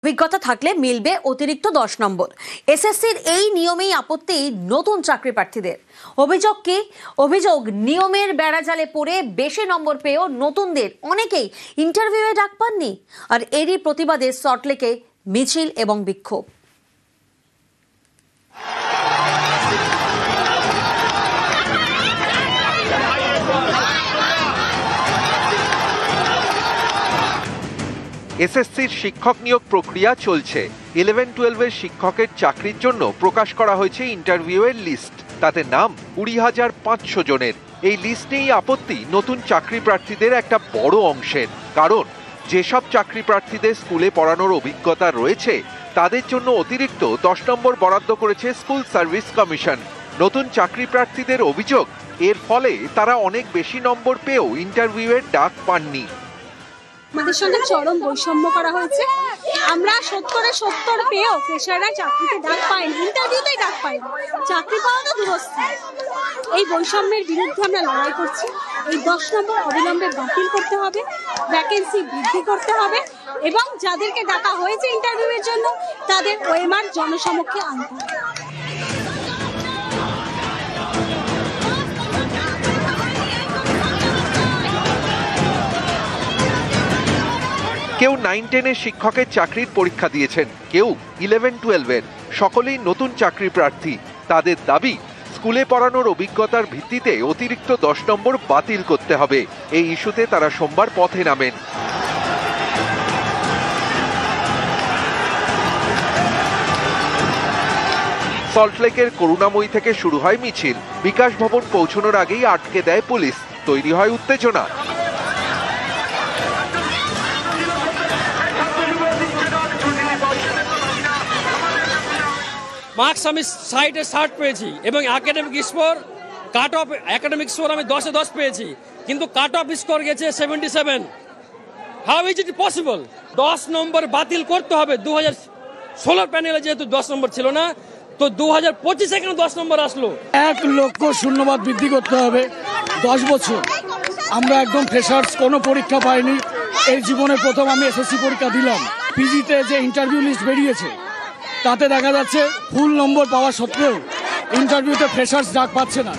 অভিজ্ঞতা থাকলে মিলবে অতিরিক্ত 10 নম্বর। এসএসসির এই নিয়মেই আপত্তি নতুন চাকরি প্রার্থীদের। অভিযোগ নিয়মের বেড়াজালে পড়ে বেশি নম্বর পেয়েও নতুনদের অনেকেই ইন্টারভিউয়ে ডাক পাননি। আর এরই প্রতিবাদে সল্টলেকে মিছিল এবং বিক্ষোভ। এসএসসির শিক্ষক নিয়োগ প্রক্রিয়া চলছে। 11-12 শিক্ষকের চাকরির জন্য প্রকাশ করা হয়েছে ইন্টারভিউয়ের লিস্ট। তাতে নাম 20,500 জনের। এই লিস্ট নিয়েই আপত্তি নতুন চাকরি প্রার্থীদের একটা বড় অংশের। কারণ যেসব চাকরি প্রার্থীদের স্কুলে পড়ানোর অভিজ্ঞতা রয়েছে তাদের জন্য অতিরিক্ত 10 নম্বর বরাদ্দ করেছে স্কুল সার্ভিস কমিশন। নতুন চাকরি প্রার্থীদের অভিযোগ, এর ফলে তারা অনেক বেশি নম্বর পেয়েও ইন্টারভিউয়ের ডাক পাননি। আমাদের সঙ্গে চরম বৈষম্য করা হয়েছে। আমরা 70 পেয়েও ফ্রেশাররা চাকরিতে ডাক পাইনি, ইন্টারভিউতেই ডাক পাইনি। চাকরি পাওয়া তো দূরস্থ। এই বৈষম্যের বিরুদ্ধে আমরা লড়াই করছি। এই 10 নম্বর অবিলম্বে বাতিল করতে হবে, ভ্যাকেন্সি বৃদ্ধি করতে হবে এবং যাদেরকে ডাকা হয়েছে ইন্টারভিউয়ের জন্য তাদের ওএমআর জনসমক্ষে আনতে হবে। কেউ 9-10 শিক্ষকের চাকরির পরীক্ষা দিয়েছেন, কেউ 11-12 সকলেই নতুন চাকরি প্রার্থী। তাদের দাবি স্কুলে পড়ানোর অভিজ্ঞতার ভিত্তিতে অতিরিক্ত 10 নম্বর বাতিল করতে হবে। এই ইস্যুতে তারা সোমবার পথে নামেন। সল্টলেকের করুণাময়ী থেকে শুরু হয় মিছিল। বিকাশ ভবন পৌঁছানোর আগেই আটকে দেয় পুলিশ। তৈরি হয় উত্তেজনা। মার্কস আমি 60 পেয়েছি এবং academic score cut off academic score আমি 10-এ 10 পেয়েছি, কিন্তু কাট অফ স্কোর গেছে 77। How is it possible? 10 নম্বর বাতিল করতে হবে। 2016 প্যানেলে যেহেতু 10 নম্বর ছিল না, তো 2025 এখানে 10 নম্বর আসলো। 1 লক্ষ শূন্যবাদ বৃদ্ধি করতে হবে। 10 বছর আমরা একদম ফ্রেশার্স, কোনো পরীক্ষা পাইনি। এই জীবনে প্রথম আমি এসএসসি পরীক্ষা দিলাম। পিজিতে যে ইন্টারভিউ লিস্ট বেরিয়েছে তাতে দেখা যাচ্ছে ফুল নম্বর পাওয়া সত্ত্বেও ইন্টারভিউতে ফ্রেশার্স ডাক পাচ্ছে না।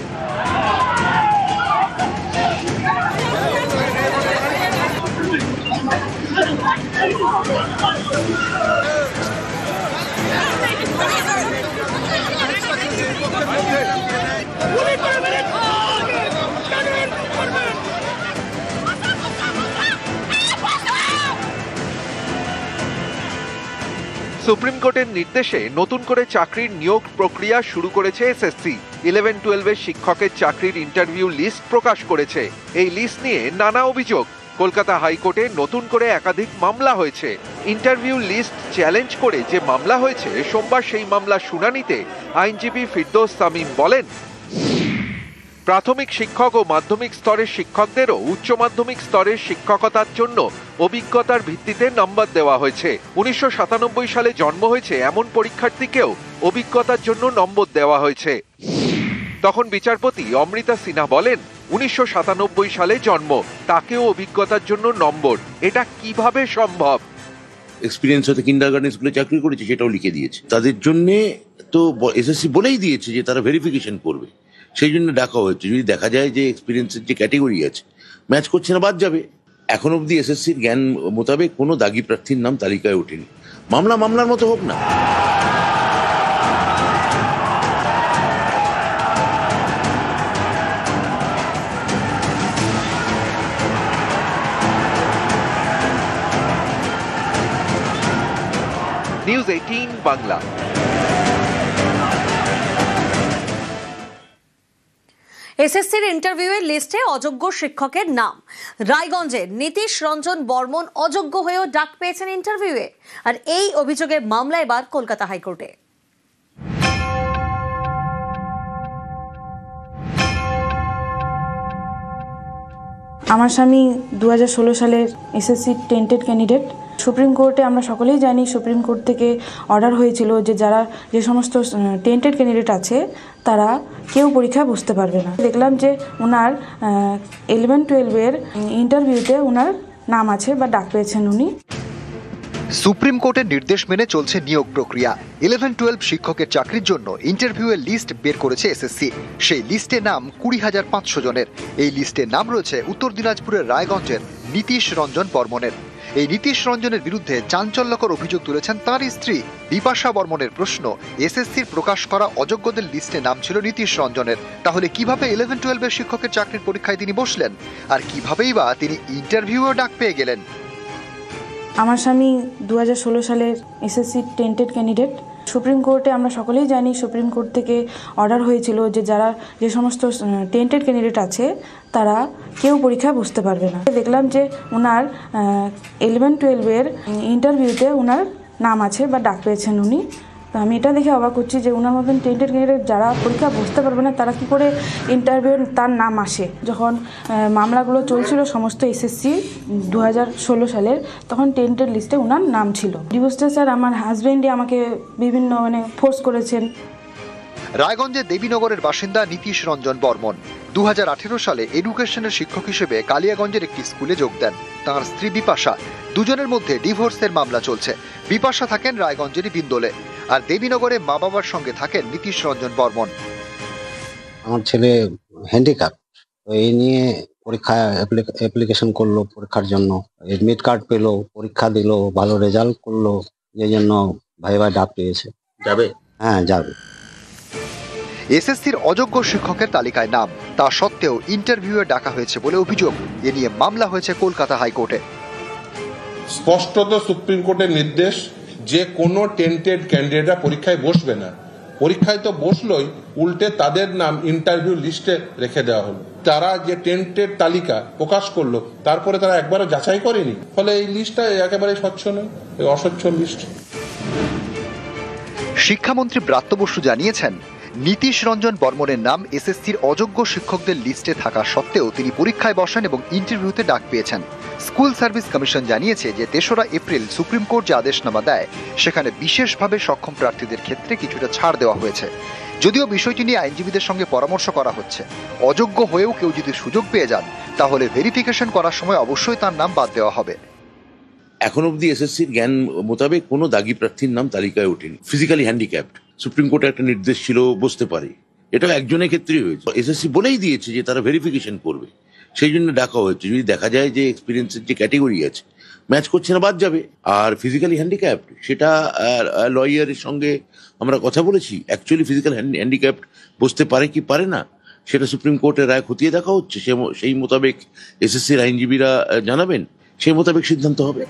সুপ্রিম কোর্টের নির্দেশে নতুন করে চাকরির নিয়োগ প্রক্রিয়া শুরু করেছে এসএসসি। 11-12 শিক্ষকের চাকরির ইন্টারভিউ লিস্ট প্রকাশ করেছে। এই লিস্ট নিয়ে নানা অভিযোগ। কলকাতা হাইকোর্টে নতুন করে একাধিক মামলা হয়েছে। ইন্টারভিউ লিস্ট চ্যালেঞ্জ করে যে মামলা হয়েছে, সোমবার সেই মামলা শুনানিতে আইনজীবী ফিরদৌস তামিম বলেন, প্রাথমিক শিক্ষক ও মাধ্যমিক স্তরের শিক্ষকদেরও উচ্চ মাধ্যমিক স্তরের শিক্ষকতার জন্য অভিজ্ঞতার ভিত্তিতে নম্বর দেওয়া হয়েছে। 1997 সালে জন্ম হয়েছে এমন পরীক্ষার্থীকেও অভিজ্ঞতার জন্য নম্বর দেওয়া হয়েছে। তখন বিচারপতি অমৃতা সিনহা বলেন, 1997 সালে জন্ম, তাকেও অভিজ্ঞতার জন্য নম্বর, এটা কিভাবে সম্ভব? এক্সপিরিয়েন্স হতে কিন্ডারগার্টেন স্কুলে চাকরি করেছে সেটাও লিখে দিয়েছে। তাদের জন্য তো এসএসসি বলেই দিয়েছে যে তারা ভেরিফিকেশন করবে, সেই জন্য ডাকা হয়েছে। যদি দেখা যায় যে এক্সপিরিয়েন্সের যে ক্যাটেগরি আছে ম্যাচ করছে না, বাদ যাবে। এখন অবধি এসএসসির জ্ঞান মোতাবেক কোনো দাগি প্রার্থীর নাম তালিকায় ওঠেনি। মামলার মতো হোক না। নিউজ 18 বাংলা। এসএসসির ইন্টারভিউয়ের লিস্টে অযোগ্য শিক্ষকের নাম। রায়গঞ্জের নীতিশ রঞ্জন বর্মন অযোগ্য হয়েও ডাক পেয়েছেন ইন্টারভিউয়ে। আর এই অভিযোগের মামলা এবার কলকাতা হাইকোর্টে। আমার স্বামী 2016 সালের এসএসসি টেন্টেড ক্যান্ডিডেট। সুপ্রিম কোর্টে আমরা সকলেই জানি, সুপ্রিম কোর্ট থেকে অর্ডার হয়েছিল যে যে সমস্ত টেন্টেড ক্যান্ডিডেট আছে তারা কেউ পরীক্ষা বসতে পারবে না। দেখলাম যে ওনার 11-12 ইন্টারভিউতে ওনার নাম আছে বা ডাক পেয়েছেন উনি। সুপ্রিম কোর্টের নির্দেশ মেনে চলছে নিয়োগ প্রক্রিয়া। 11-12 শিক্ষকের চাকরির জন্য ইন্টারভিউয়ের লিস্ট বের করেছে এসএসসি। সেই লিস্টে নাম 20,500 জনের। এই লিস্টে নাম রয়েছে উত্তর দিনাজপুরের রায়গঞ্জের নীতিশ রঞ্জন বর্মনের। এই নীতিশ রঞ্জনের বিরুদ্ধে চাঞ্চল্যকর অভিযোগ তুলেছেন তাঁর স্ত্রী বিপাশা বর্মনের। প্রশ্ন, এসএসসির প্রকাশ করা অযোগ্যদের লিস্টে নাম ছিল নীতিশ রঞ্জনের। তাহলে কিভাবে 11-12 শিক্ষকের চাকরির পরীক্ষায় তিনি বসলেন, আর কিভাবেই বা তিনি ইন্টারভিউও ডাক পেয়ে গেলেন? আমার স্বামী 2016 সালের এসএসসি টেন্টেড ক্যান্ডিডেট। সুপ্রিম কোর্টে আমরা সকলেই জানি, সুপ্রিম কোর্ট থেকে অর্ডার হয়েছিল যে যে সমস্ত টেন্টেড ক্যান্ডিডেট আছে তারা কেউ পরীক্ষায় বসতে পারবে না। দেখলাম যে ওনার 11-12 ইন্টারভিউতে ওনার নাম আছে বা ডাক পেয়েছেন উনি। তো আমি এটা দেখে অবাক হচ্ছি যে ওনার মতন টেন্টেড ক্যান্ডিডেট যারা পরীক্ষা বসতে পারবে না তারা কি করে ইন্টারভিউ তার নাম আসে। যখন মামলাগুলো চলছিল সমস্ত এসএসসি 2016 সালের, তখন টেন্টেড লিস্টে ওনার নাম ছিল। ডিভোর্সটা স্যার আমার হাজব্যান্ডই আমাকে বিভিন্ন ফোর্স করেছেন। রায়গঞ্জের দেবীনগরের বাসিন্দা নীতিশ রঞ্জন বর্মন 2018 সালে এডুকেশনের শিক্ষক হিসেবে কালিয়াগঞ্জের একটি স্কুলে যোগ দেন। তাঁর স্ত্রী বিপাশা, দুজনের মধ্যে ডিভোর্সের মামলা চলছে। বিপাশা থাকেন রায়গঞ্জেরই বিন্দোলে, আর দেবীনগরে মা বাবার সঙ্গে থাকেন নীতিশ রঞ্জন বর্মন। আমার ছেলে হ্যান্ডিক্যাপ, তো এই নিয়ে পরীক্ষা অ্যাপ্লিকেশন করলো পরীক্ষার জন্য, এডমিট কার্ড পেলো, পরীক্ষা দিল, ভালো রেজাল্ট করলো, এই জন্য ভাই ডাক পেয়েছে। যাবে? হ্যাঁ, যাবে। এসএসসির অযোগ্য শিক্ষকের তালিকায় নাম, তা সত্ত্বেও ইন্টারভিউয়ে ডাকা হয়েছে বলে অভিযোগ। এ নিয়ে মামলা হয়েছে কলকাতা হাইকোর্টে। স্পষ্টত সুপ্রিম কোর্টের নির্দেশ যে কোনো টেন্টেড ক্যান্ডিডেটরা পরীক্ষায় বসবে না। পরীক্ষায় তো বসলোই, উল্টে তাদের নাম ইন্টারভিউ লিস্টে রেখে দেওয়া হলো। তারা যে টেন্টেড তালিকা প্রকাশ করলো তারপরে তারা একবারও যাচাই করেনি, ফলে এই লিস্টটা একেবারে স্বচ্ছ নয়, অস্বচ্ছ লিস্ট। শিক্ষামন্ত্রী ব্রাত্য বসু জানিয়েছেন, নীতিশ রঞ্জন বর্মনের নাম এসএসসির অযোগ্য শিক্ষকদের লিস্টে থাকা সত্ত্বেও তিনি পরীক্ষায় বসেন এবং ইন্টারভিউতে ডাক পেয়েছেন। স্কুল সার্ভিস কমিশন জানিয়েছে যে 3রা এপ্রিল সুপ্রিম কোর্ট যে আদেশনামা দেয় সেখানে বিশেষভাবে সক্ষম প্রার্থীদের ক্ষেত্রে কিছুটা ছাড় দেওয়া হয়েছে। যদিও বিষয়টি নিয়ে আইনজীবীদের সঙ্গে পরামর্শ করা হচ্ছে। অযোগ্য হয়েও কেউ যদি সুযোগ পেয়ে যান তাহলে ভেরিফিকেশন করার সময় অবশ্যই তার নাম বাদ দেওয়া হবে। এখন অবধি এসএসসির জ্ঞান মোতাবেক কোনো দাগি প্রার্থীর নাম তালিকায় ওঠেনি। ফিজিক্যালি হ্যান্ডিক্যাপড, সুপ্রিম কোর্টে একটা নির্দেশ ছিল বসতে পারে, এটা একজনের ক্ষেত্রেই হয়েছে। এসএসসি বলেই দিয়েছে যে তারা ভেরিফিকেশন করবে, সেই জন্য ডাকা হয়েছে। যদি দেখা যায় যে এক্সপিরিয়েন্সের যে ক্যাটেগরি আছে ম্যাচ করছে না, বাদ যাবে। আর ফিজিক্যালি হ্যান্ডিক্যাপড, সেটা লয়ারের সঙ্গে আমরা কথা বলেছি। অ্যাকচুয়ালি ফিজিক্যাল হ্যান্ডিক্যাপড বসতে পারে কি পারে না সেটা সুপ্রিম কোর্টের রায় খতিয়ে দেখা হচ্ছে। সেই মোতাবেক এসএসসির আইনজীবীরা জানাবেন, সেই মোতাবেক সিদ্ধান্ত হবে।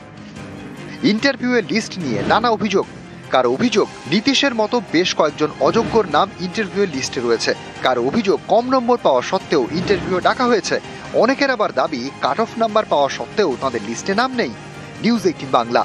ইন্টারভিউয়ের লিস্ট নিয়ে নানা অভিযোগ। কারো অভিযোগ নীতিশের মতো বেশ কয়েকজন অযোগ্যর নাম ইন্টারভিউয়ের লিস্টে রয়েছে। কারো অভিযোগ কম নম্বর পাওয়া সত্ত্বেও ইন্টারভিউ ডাকা হয়েছে। অনেকের আবার দাবি কাট অফ নাম্বার পাওয়া সত্ত্বেও তাদের লিস্টে নাম নেই। নিউজ 18 বাংলা।